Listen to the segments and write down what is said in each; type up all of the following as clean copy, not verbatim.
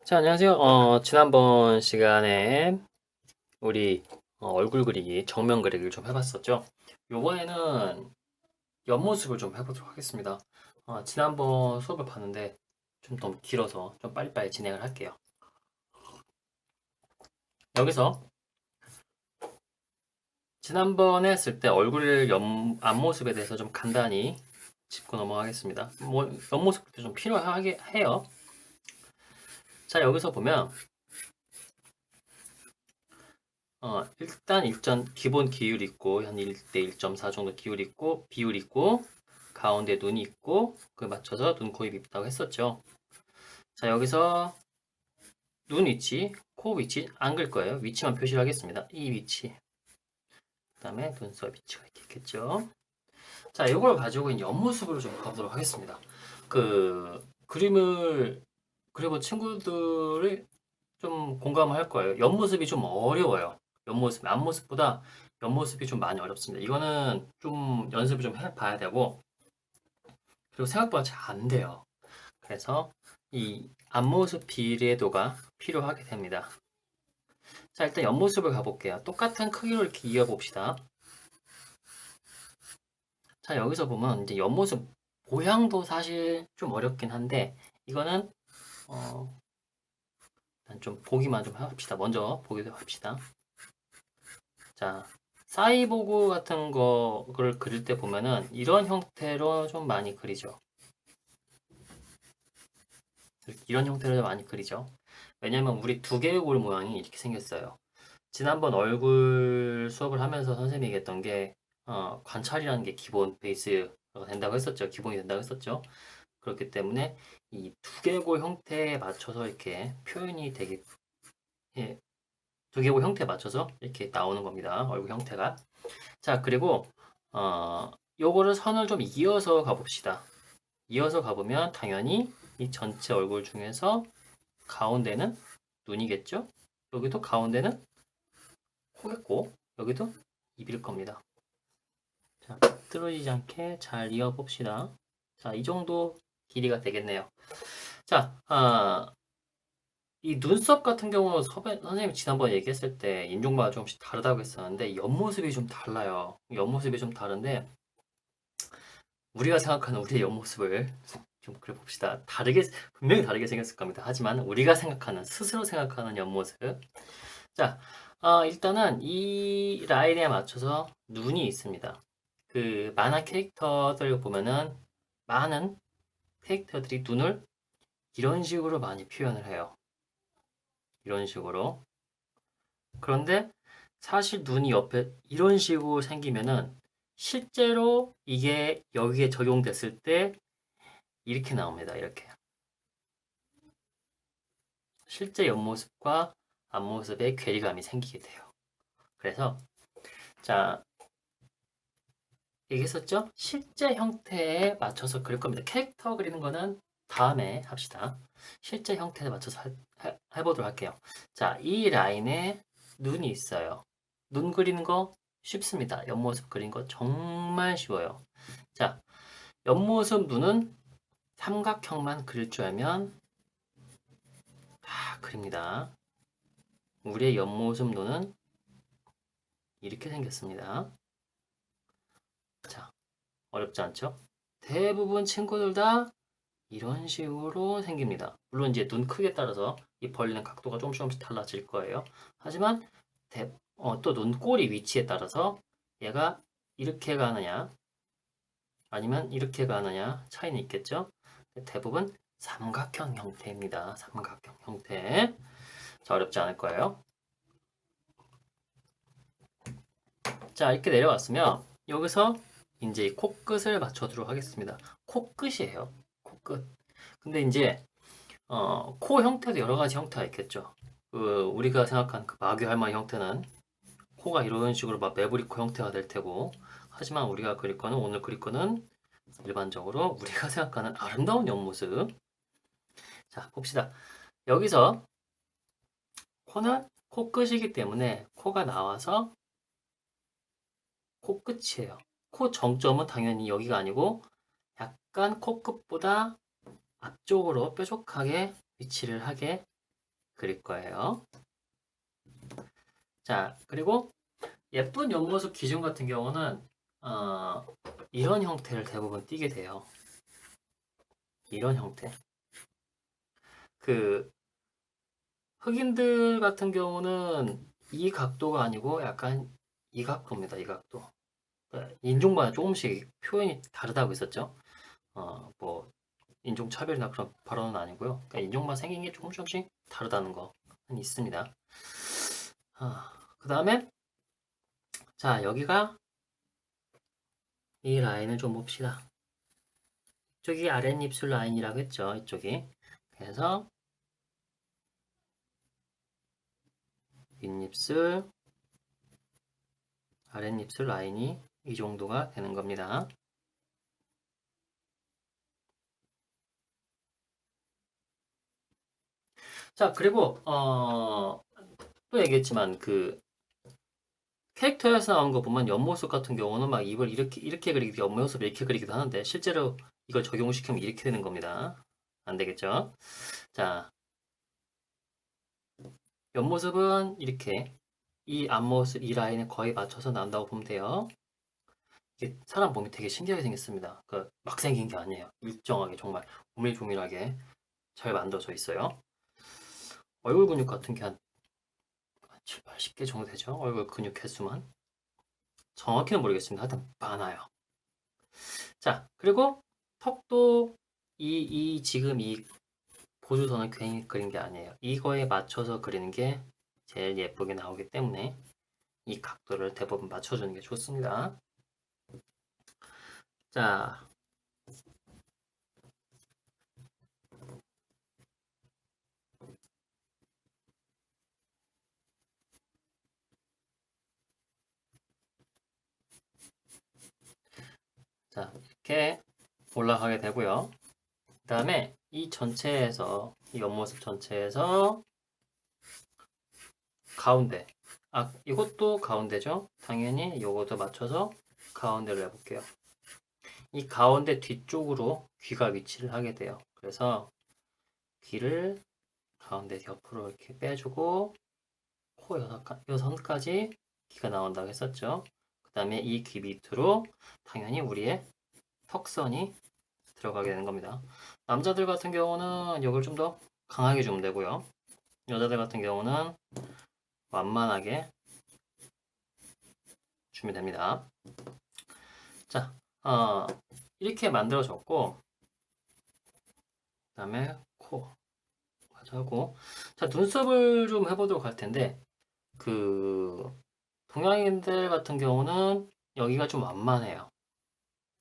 자, 안녕하세요. 지난번 시간에 우리 얼굴 그리기, 정면 그리기를 좀 해봤었죠. 요번에는 옆모습을 좀 해보도록 하겠습니다. 지난번 수업을 봤는데 좀 너무 길어서 좀 빨리빨리 진행을 할게요. 여기서 지난번에 했을 때 얼굴 앞모습에 대해서 좀 간단히 짚고 넘어가겠습니다. 뭐, 옆모습도 좀 필요하게 해요. 자, 여기서 보면 일단 기본 기율 있고 한 1대 1.4 정도 기율 있고 비율 있고 가운데 눈이 있고 그 맞춰서 눈, 코, 입 있다고 했었죠. 자, 여기서 눈 위치, 코 위치 안 그릴 거예요. 위치만 표시를 하겠습니다. 이 위치. 그다음에 눈썹 위치가 있겠죠. 자, 이걸 가지고 이제 옆모습으로 좀 가보도록 하겠습니다. 그 그림을 그리고 친구들이 좀 공감을 할 거예요. 옆모습이 좀 어려워요. 앞모습보다 옆모습이 좀 많이 어렵습니다. 이거는 좀 연습을 좀 해봐야 되고, 그리고 생각보다 잘 안 돼요. 그래서 이 앞모습 비례도가 필요하게 됩니다. 자, 일단 옆모습을 가볼게요. 똑같은 크기로 이렇게 이어봅시다. 자, 여기서 보면 이제 옆모습 모양도 사실 좀 어렵긴 한데, 이거는, 어, 일단 좀 보기만 좀 해봅시다. 먼저 보기도 합시다. 자, 사이보그 같은 거를 그릴 때 보면은 이런 형태로 좀 많이 그리죠. 이런 형태로 좀 많이 그리죠. 왜냐면 우리 두 개의 골 모양이 이렇게 생겼어요. 지난번 얼굴 수업을 하면서 선생님이 얘기했던 게 관찰이라는 게 기본 베이스가 된다고 했었죠. 기본이 된다고 했었죠. 그렇기 때문에 이 두개골 형태에 맞춰서 이렇게 표현이 되게 예, 두개골 형태에 맞춰서 이렇게 나오는 겁니다. 얼굴 형태가. 자, 그리고 요거를 선을 좀 이어서 가봅시다. 이어서 가보면 당연히 이 전체 얼굴 중에서 가운데는 눈이겠죠? 여기도 가운데는 코겠고 여기도 입일 겁니다. 자, 틀어지지 않게 잘 이어봅시다. 자, 이 정도 길이가 되겠네요. 자, 이 눈썹 같은 경우 선생님이 지난번에 얘기했을 때 인종마다 조금씩 다르다고 했었는데 옆모습이 좀 달라요. 옆모습이 좀 다른데 우리가 생각하는 우리의 옆모습을 좀 그려봅시다. 분명히 다르게 생겼을 겁니다. 하지만 우리가 스스로 생각하는 옆모습. 자, 일단은 이 라인에 맞춰서 눈이 있습니다. 그 만화 캐릭터들 보면은 많은 캐릭터들이 눈을 이런 식으로 많이 표현을 해요. 이런 식으로. 그런데 사실 눈이 옆에 이런 식으로 생기면은 실제로 이게 여기에 적용됐을 때 이렇게 나옵니다. 이렇게. 실제 옆모습과 앞모습의 괴리감이 생기게 돼요. 그래서 자, 얘기했었죠? 실제 형태에 맞춰서 그릴 겁니다. 캐릭터 그리는 거는 다음에 합시다. 실제 형태에 맞춰서 해보도록 할게요. 자, 이 라인에 눈이 있어요. 눈 그리는 거 쉽습니다. 옆모습 그린 거 정말 쉬워요. 자, 옆모습 눈은 삼각형만 그릴 줄 알면 다 그립니다. 우리의 옆모습 눈은 이렇게 생겼습니다. 자, 어렵지 않죠? 대부분 친구들 다 이런 식으로 생깁니다. 물론 이제 눈 크기에 따라서 이 벌리는 각도가 조금씩 달라질 거예요. 하지만 또 눈꼬리 위치에 따라서 얘가 이렇게 가느냐 아니면 이렇게 가느냐 차이는 있겠죠? 대부분 삼각형 형태입니다. 삼각형 형태. 자, 어렵지 않을 거예요. 자, 이렇게 내려왔으면 여기서 이제 코끝을 맞춰두도록 하겠습니다. 코끝이에요. 코끝. 근데 이제 코 형태도 여러 가지 형태가 있겠죠. 우리가 생각한 그 마귀 할머니 형태는 코가 이런 식으로 막 매부리 코 형태가 될 테고, 하지만 우리가 그릴 거는 오늘 그릴 거는 일반적으로 우리가 생각하는 아름다운 옆모습. 자, 봅시다. 여기서 코는 코끝이기 때문에 코가 나와서 코끝이에요. 코 정점은 당연히 여기가 아니고 약간 코끝보다 앞쪽으로 뾰족하게 위치를 하게 그릴 거예요. 자, 그리고 예쁜 옆모습 기준 같은 경우는 이런 형태를 대부분 띠게 돼요. 이런 형태. 그 흑인들 같은 경우는 이 각도가 아니고 약간 이 각도입니다. 이 각도. 그러니까 인종마다 조금씩 표현이 다르다고 했었죠. 뭐 인종차별이나 그런 발언은 아니고요. 그러니까 인종만 생긴 게 조금씩 다르다는 거 있습니다. 그 다음에 자 여기가 이 라인을 좀 봅시다. 이쪽이 아랫입술 라인이라고 했죠. 이쪽이. 그래서 윗입술, 아랫입술 라인이 이 정도가 되는 겁니다. 자, 그리고 또 얘기했지만 그 캐릭터에서 나온 거 보면 옆모습 같은 경우는 막 입을 이렇게 그리기도 옆모습을 이렇게 그리기도 하는데 실제로 이걸 적용시키면 이렇게 되는 겁니다. 안 되겠죠? 자, 옆모습은 이렇게 이 앞모습 이 라인에 거의 맞춰서 나온다고 보면 돼요. 이게 사람 몸이 되게 신기하게 생겼습니다. 막 생긴 게 아니에요. 일정하게 정말 오밀조밀하게 잘 만들어져 있어요. 얼굴 근육 같은 게 한 7, 80개 정도 되죠. 얼굴 근육 개수만. 정확히는 모르겠습니다. 하여튼 많아요. 자, 그리고 턱도 지금 이 보조선을 괜히 그린 게 아니에요. 이거에 맞춰서 그리는 게 제일 예쁘게 나오기 때문에 이 각도를 대부분 맞춰주는 게 좋습니다. 자, 이렇게 올라가게 되고요. 그 다음에 이 전체에서 이 옆모습 전체에서 가운데 이것도 가운데죠. 당연히 이것도 맞춰서 가운데를 해볼게요. 이 가운데 뒤쪽으로 귀가 위치를 하게 돼요. 그래서 귀를 가운데 옆으로 이렇게 빼주고 코 6가지 귀가 나온다고 했었죠. 그 다음에 이 귀 밑으로 당연히 우리의 턱선이 들어가게 되는 겁니다. 남자들 같은 경우는 이걸 좀 더 강하게 주면 되고요. 여자들 같은 경우는 완만하게 주면 됩니다. 자, 이렇게 만들어졌고, 그 다음에 코 하고, 자 눈썹을 좀 해보도록 할 텐데, 그 동양인들 같은 경우는 여기가 좀 완만해요.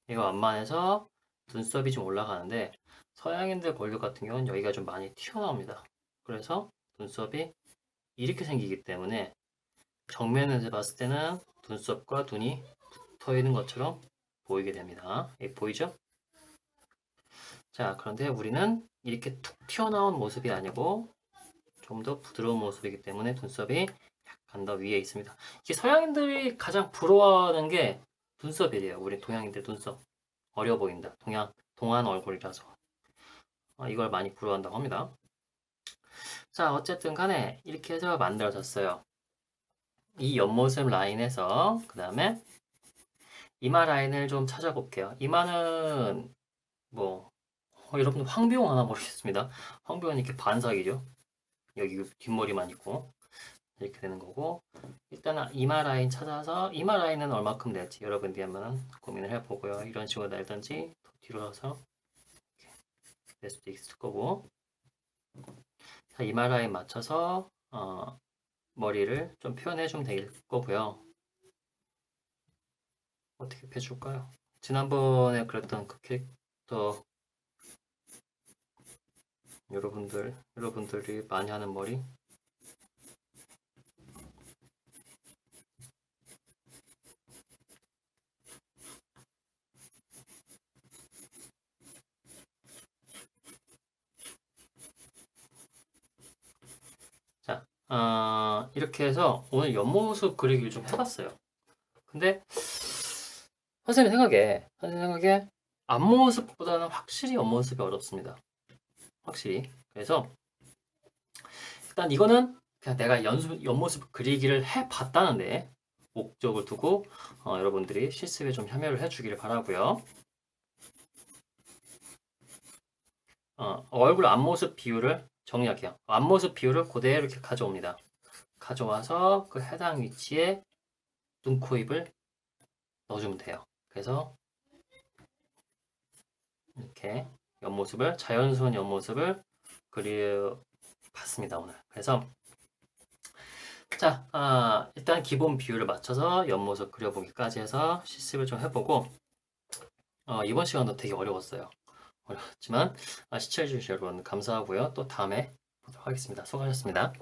얘가 완만해서 눈썹이 좀 올라가는데 서양인들 볼륨 같은 경우는 여기가 좀 많이 튀어나옵니다. 그래서 눈썹이 이렇게 생기기 때문에 정면에서 봤을 때는 눈썹과 눈이 붙어 있는 것처럼 보이게 됩니다. 보이죠? 자, 그런데 우리는 이렇게 툭 튀어나온 모습이 아니고 좀 더 부드러운 모습이기 때문에 눈썹이 약간 더 위에 있습니다. 이게 서양인들이 가장 부러워하는 게 눈썹이래요. 우리 동양인들 눈썹. 어려 보인다. 동안 얼굴이라서. 이걸 많이 부러워한다고 합니다. 자, 어쨌든 간에 이렇게 해서 만들어졌어요. 이 옆모습 라인에서 그 다음에 이마 라인을 좀 찾아볼게요. 이마는 뭐 여러분들 황비용 하나 모르겠습니다. 황비용은 이렇게 반삭이죠. 여기 뒷머리만 있고 이렇게 되는 거고 일단은 이마 라인 찾아서 이마 라인은 얼마큼 될지 여러분들이 한번 고민을 해보고요. 이런 식으로 날든지 더 뒤로 와서 될 수도 있을 거고 자, 이마 라인 맞춰서 머리를 좀 표현해 주면 될 거고요. 어떻게 펴줄까요? 지난번에 그랬던 그 캐릭터 여러분들이 많이 하는 머리 자, 이렇게 해서 오늘 옆모습 그리기를 좀 해봤어요. 근데 선생님 생각에 앞모습보다는 확실히 옆모습이 어렵습니다. 확실히. 그래서 일단 이거는 그냥 내가 옆모습 그리기를 해봤다는데 목적을 두고 여러분들이 실습에 좀 참여를 해주기를 바라고요. 얼굴 앞모습 비율을 정리할게요. 앞모습 비율을 그대로 이렇게 가져옵니다. 가져와서 그 해당 위치에 눈, 코, 입을 넣어주면 돼요. 그래서 이렇게 옆모습을 자연스러운 옆모습을 그려봤습니다 오늘. 그래서 자 일단 기본 비율을 맞춰서 옆모습 그려보기까지 해서 실습을 좀 해보고 이번 시간도 되게 어려웠어요. 어려웠지만 시청해주신 여러분 감사하고요. 또 다음에 보도록 하겠습니다. 수고하셨습니다.